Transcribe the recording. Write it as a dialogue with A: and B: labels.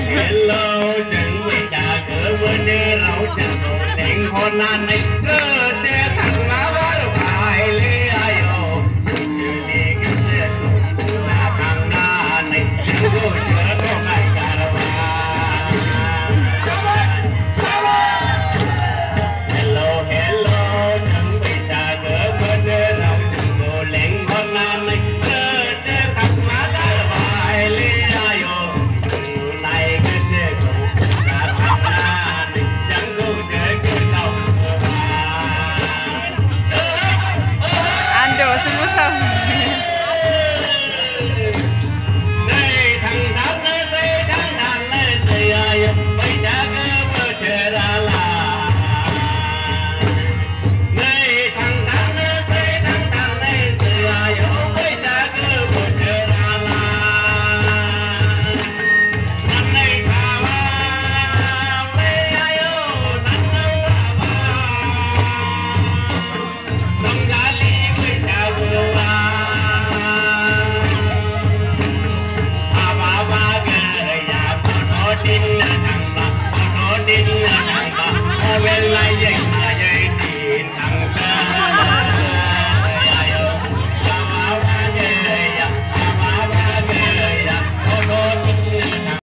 A: hello chẳng bị trả cớ vừa như rau chẳng đồ đánh con nan này cơ te thằng má vào phải lê ayo chưa đi cái xe là thằng nan này chẳng có sữa có ngày cả đâu hello hello chẳng bị trả cớ vừa như rau chẳng đồ đánh con nan này cơ te thằng má vào phải lê ayo này cái xe là thằng nan này chẳng có sữa có đâu
B: Ando semua sama.
A: đây thằng đàn lên đây thằng đàn lên đây ai bây giờ cứ bơ chơi ra là đây thằng đàn lên đây thằng đàn lên đây ai bây giờ cứ bơ chơi ra là năm nay thà ba bây ai năm nay năm giá lý bây giờ vừa tin là thằng ba, nó tin là thằng ba, ô bên lại vậy.